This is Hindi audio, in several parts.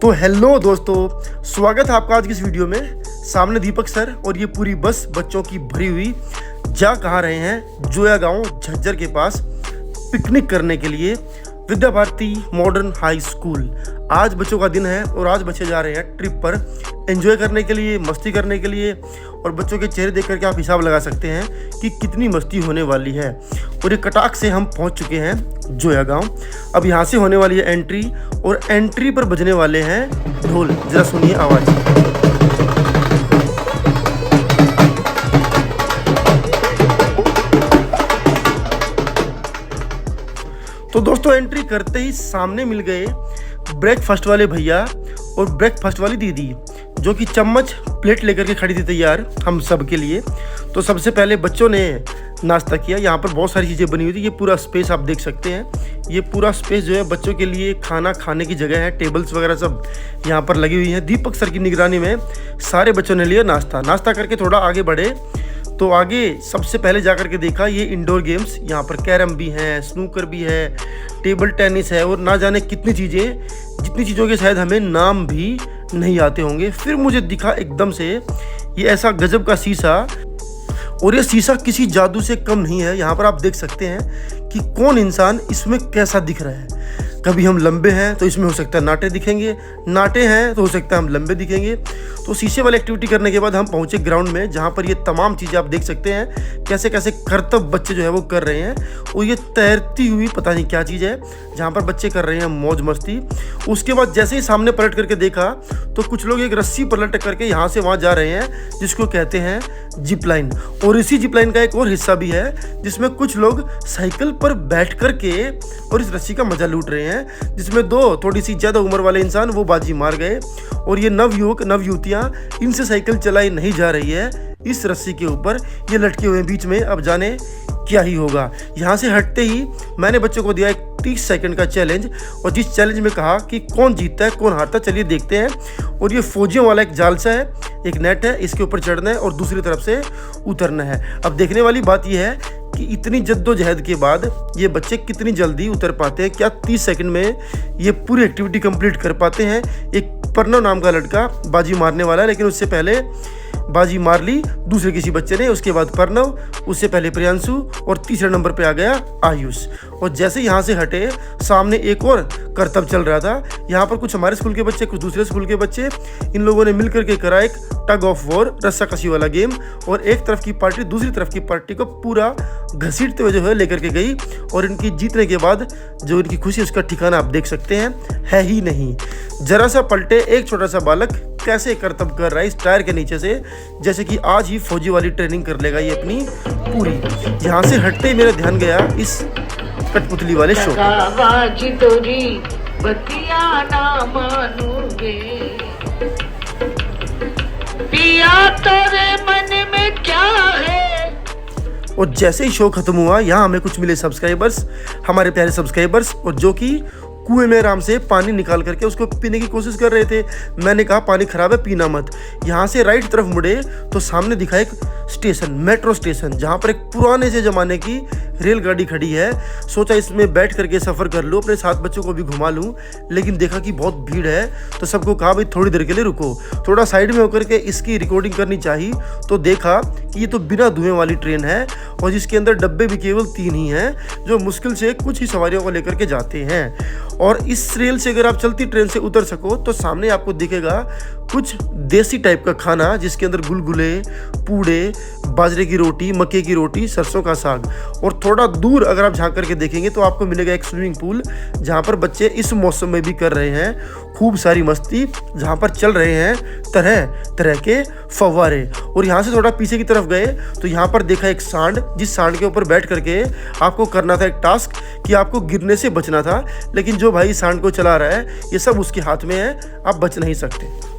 तो हेलो दोस्तों, स्वागत है आपका आज की इस वीडियो में। सामने दीपक सर और ये पूरी बस बच्चों की भरी हुई जा कहाँ रहे हैं, जोया गांव झज्जर के पास पिकनिक करने के लिए Vidya Bharati modern high school. आज बच्चों का दिन है और आज बच्चे जा रहे हैं ट्रिप पर एंजॉय करने के लिए, मस्ती करने के लिए। और बच्चों के चेहरे देख करके आप हिसाब लगा सकते हैं कि कितनी मस्ती होने वाली है। और ये कटाक से हम पहुंच चुके हैं जोया गांव। अब यहाँ से होने वाली है एंट्री और एंट्री पर बजने वाले हैं ढोल। जरा सुनिए आवाज़। तो दोस्तों एंट्री करते ही सामने मिल गए ब्रेकफास्ट वाले भैया और ब्रेकफास्ट वाली दीदी, जो कि चम्मच प्लेट लेकर के खड़ी थी तैयार हम सब के लिए। तो सबसे पहले बच्चों ने नाश्ता किया। यहाँ पर बहुत सारी चीज़ें बनी हुई थी। ये पूरा स्पेस आप देख सकते हैं। ये पूरा स्पेस जो है बच्चों के लिए खाना खाने की जगह है। टेबल्स वगैरह सब यहाँ पर लगी हुई हैं। दीपक सर की निगरानी में सारे बच्चों ने लिया नाश्ता करके थोड़ा आगे बढ़े। तो आगे सबसे पहले जाकर के देखा ये इंडोर गेम्स। यहाँ पर कैरम भी है, स्नूकर भी है, टेबल टेनिस है और ना जाने कितनी चीज़ें, जितनी चीज़ों के शायद हमें नाम भी नहीं आते होंगे। फिर मुझे दिखा एकदम से ये ऐसा गजब का शीशा, और ये शीशा किसी जादू से कम नहीं है। यहाँ पर आप देख सकते हैं कि कौन इंसान इसमें कैसा दिख रहा है। कभी हम लंबे हैं तो इसमें हो सकता है नाटे दिखेंगे, नाटे हैं तो हो सकता है हम लंबे दिखेंगे। तो शीशे वाली एक्टिविटी करने के बाद हम पहुंचे ग्राउंड में, जहां पर ये तमाम चीज़ें आप देख सकते हैं कैसे कैसे करतब बच्चे जो है वो कर रहे हैं। और ये तैरती हुई पता नहीं क्या चीज़ है, जहाँ पर बच्चे कर रहे हैं मौज मस्ती। उसके बाद जैसे ही सामने पलट करके देखा तो कुछ लोग एक रस्सी पर लटक करके यहाँ से वहाँ जा रहे हैं, जिसको कहते हैं जिप लाइन। और इसी जिप लाइन का एक और हिस्सा भी है जिसमें कुछ लोग साइकिल पर बैठ करके और इस रस्सी का मजा लूट रहे हैं, जिसमें दो थोड़ी सी ज़्यादा उम्र वाले इंसान वो बाजी मार गए। और ये नवयुवक नवयुवतियाँ, इनसे साइकिल चलाई नहीं जा रही है इस रस्सी के ऊपर, ये लटके हुए बीच में। अब जाने क्या ही होगा। यहाँ से हटते ही मैंने बच्चों को दिया एक 30 सेकंड का चैलेंज, और जिस चैलेंज में कहा कि कौन जीतता है कौन हारता है, चलिए देखते हैं। और ये फौजियों वाला एक जाल सा है, एक नेट है, इसके ऊपर चढ़ना है और दूसरी तरफ से उतरना है। अब देखने वाली बात यह है कि इतनी जद्दोजहद के बाद ये बच्चे कितनी जल्दी उतर पाते हैं। क्या 30 सेकंड में ये पूरी एक्टिविटी कंप्लीट कर पाते हैं। एक प्रणव नाम का लड़का बाजी मारने वाला है, लेकिन उससे पहले बाजी मार ली दूसरे किसी बच्चे ने, उसके बाद प्रणव, उससे पहले प्रियांशु और तीसरे नंबर पे आ गया आयुष। और जैसे यहाँ से हटे सामने एक और करतब चल रहा था। यहाँ पर कुछ हमारे स्कूल के बच्चे, कुछ दूसरे स्कूल के बच्चे, इन लोगों ने मिलकर के करा एक टग ऑफ वॉर, रस्साकशी वाला गेम। और एक तरफ की पार्टी दूसरी तरफ की पार्टी को पूरा घसीटते हुए जो है लेकर के गई। और इनकी जीतने के बाद जो इनकी खुशी, उसका ठिकाना आप देख सकते हैं है ही नहीं। जरा सा पलटे एक छोटा सा बालक कैसे करतब कर रहा है इस टायर के नीचे से, जैसे कि आज ही फौजी वाली ट्रेनिंग कर लेगा ये अपनी पूरी। यहाँ से हटते ही मेरा ध्यान गया इस कठपुतली वाले शो। पिया तेरे मन में क्या है। और जैसे ही शो खत्म हुआ, यहाँ हमें कुछ मिले सब्सक्राइबर्स, हमारे प्यारे सब्सक्राइबर्स, और जो कि कुएं में आराम से पानी निकाल करके उसको पीने की कोशिश कर रहे थे। मैंने कहा पानी खराब है, पीना मत। यहाँ से राइट तरफ मुड़े तो सामने दिखा एक स्टेशन, मेट्रो स्टेशन, जहाँ पर एक पुराने से ज़माने की रेलगाड़ी खड़ी है। सोचा इसमें बैठ करके सफ़र कर लूँ, अपने साथ बच्चों को भी घुमा लूँ। लेकिन देखा कि बहुत भीड़ है, तो सबको कहा भाई थोड़ी देर के लिए रुको, थोड़ा साइड में होकर के इसकी रिकॉर्डिंग करनी चाहिए। तो देखा कि ये तो बिना धुएं वाली ट्रेन है और जिसके अंदर डब्बे भी केवल 3 ही हैं, जो मुश्किल से कुछ ही सवारियों को लेकर के जाते हैं। और इस रेल से अगर आप चलती ट्रेन से उतर सको तो सामने आपको दिखेगा कुछ देसी टाइप का खाना, जिसके अंदर गुलगुले, पूड़े, बाजरे की रोटी, मक्के की रोटी, सरसों का साग। और थोड़ा दूर अगर आप झांक करके देखेंगे तो आपको मिलेगा एक स्विमिंग पूल, जहाँ पर बच्चे इस मौसम में भी कर रहे हैं खूब सारी मस्ती, जहाँ पर चल रहे हैं तरह तरह के फव्वारे। और यहाँ से थोड़ा पीछे की तरफ गए तो यहाँ पर देखा एक सांड, जिस सांड के ऊपर बैठ करके आपको करना था एक टास्क कि आपको गिरने से बचना था। लेकिन जो भाई सांड को चला रहा है ये सब उसके हाथ में है, आप बच नहीं सकते।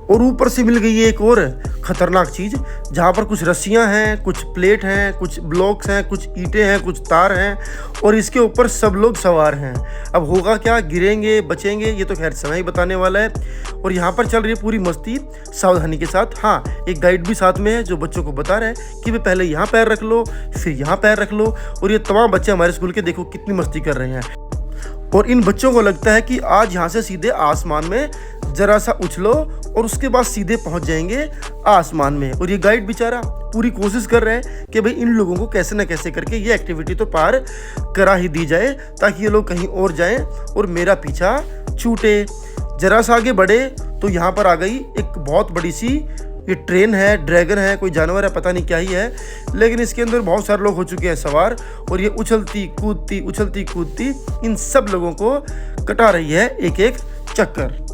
और ऊपर से मिल गई है एक और ख़तरनाक चीज़, जहाँ पर कुछ रस्सियाँ हैं, कुछ प्लेट हैं, कुछ ब्लॉक्स हैं, कुछ ईंटें हैं, कुछ तार हैं और इसके ऊपर सब लोग सवार हैं। अब होगा क्या, गिरेंगे बचेंगे, ये तो खैर समय ही बताने वाला है। और यहाँ पर चल रही है पूरी मस्ती सावधानी के साथ। हाँ, एक गाइड भी साथ में है जो बच्चों को बता रहा है कि वे पहले यहाँ पैर रख लो, फिर यहाँ पैर रख लो। और ये तमाम बच्चे हमारे स्कूल के देखो कितनी मस्ती कर रहे हैं। और इन बच्चों को लगता है कि आज यहाँ से सीधे आसमान में जरा सा उछलो और उसके बाद सीधे पहुँच जाएंगे आसमान में। और ये गाइड बेचारा पूरी कोशिश कर रहे हैं कि भाई इन लोगों को कैसे न कैसे करके ये एक्टिविटी तो पार करा ही दी जाए, ताकि ये लोग कहीं और जाएं और मेरा पीछा छूटे। जरा सा आगे बढ़े तो यहाँ पर आ गई एक बहुत बड़ी सी, ये ट्रेन है, ड्रैगन है, कोई जानवर है, पता नहीं क्या ही है, लेकिन इसके अंदर बहुत सारे लोग हो चुके हैं सवार। और ये उछलती कूदती इन सब लोगों को कटा रही है एक एक चक्कर।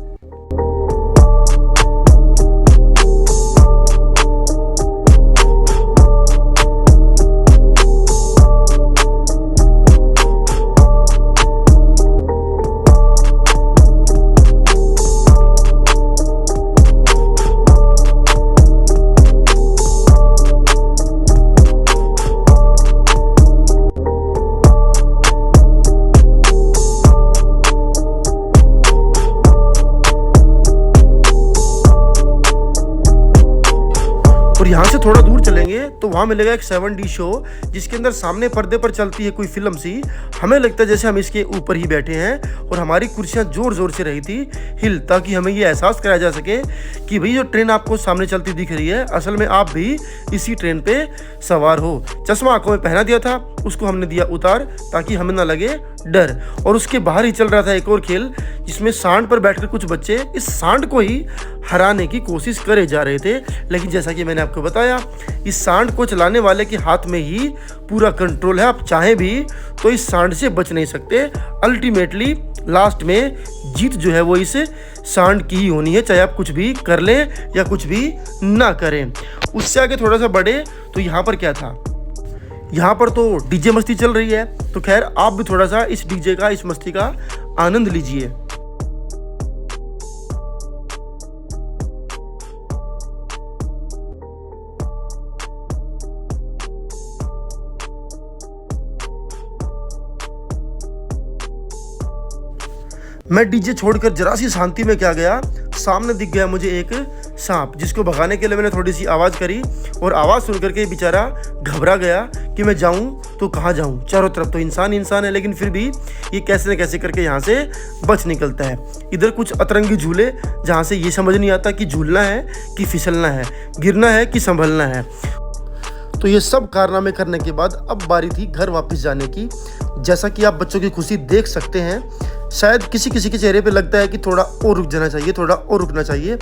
और यहाँ से थोड़ा दूर चलेंगे तो वहाँ मिलेगा एक 7D शो, जिसके अंदर सामने पर्दे पर चलती है कोई फिल्म सी। हमें लगता है जैसे हम इसके ऊपर ही बैठे हैं और हमारी कुर्सियाँ जोर जोर से रही थी हिल, ताकि हमें ये एहसास कराया जा सके कि भाई जो ट्रेन आपको सामने चलती दिख रही है, असल में आप भी इसी ट्रेन पे सवार हो। चश्मा आंखों में पहना दिया था, उसको हमने दिया उतार ताकि हमें ना लगे डर। और उसके बाहर ही चल रहा था एक और खेल, जिसमें सांड पर बैठकर कुछ बच्चे इस सांड को ही हराने की कोशिश करे जा रहे थे। लेकिन जैसा कि मैंने आपको बताया, इस सांड को चलाने वाले के हाथ में ही पूरा कंट्रोल है। आप चाहें भी तो इस सांड से बच नहीं सकते। अल्टीमेटली लास्ट में जीत जो है वो इस सांड की ही होनी है, चाहे आप कुछ भी कर लें या कुछ भी ना करें। उससे आगे थोड़ा सा बढ़े तो यहाँ पर क्या था, यहाँ पर तो डीजे मस्ती चल रही है। तो खैर आप भी थोड़ा सा इस डीजे का, इस मस्ती का आनंद लीजिए। मैं डीजे छोड़कर जरा सी शांति में क्या गया, सामने दिख गया मुझे एक सांप, जिसको भगाने के लिए मैंने थोड़ी सी आवाज़ करी और आवाज़ सुन करके बेचारा घबरा गया कि मैं जाऊं तो कहाँ जाऊं, चारों तरफ तो इंसान है। लेकिन फिर भी ये कैसे न कैसे करके यहाँ से बच निकलता है। इधर कुछ अतरंगी झूले, जहाँ से ये समझ नहीं आता कि झूलना है कि फिसलना है, गिरना है कि संभलना है। तो ये सब कारनामे करने के बाद अब बारी थी घर वापस जाने की। जैसा कि आप बच्चों की खुशी देख सकते हैं, शायद किसी किसी के चेहरे पे लगता है कि थोड़ा और रुक जाना चाहिए, थोड़ा और रुकना चाहिए।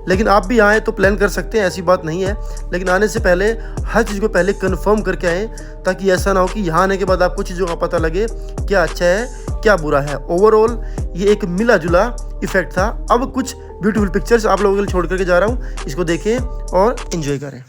लेकिन आप भी आएँ तो प्लान कर सकते हैं, ऐसी बात नहीं है। लेकिन आने से पहले हर चीज़ को पहले कंफर्म करके आएँ, ताकि ऐसा ना हो कि यहाँ आने के बाद आपको चीज़ों का पता लगे क्या अच्छा है क्या बुरा है। ओवरऑल ये एक मिला जुला इफेक्ट था। अब कुछ ब्यूटीफुल पिक्चर्स आप लोगों के लिए छोड़ करके जा रहा हूँ, इसको देखें और एंजॉय करें।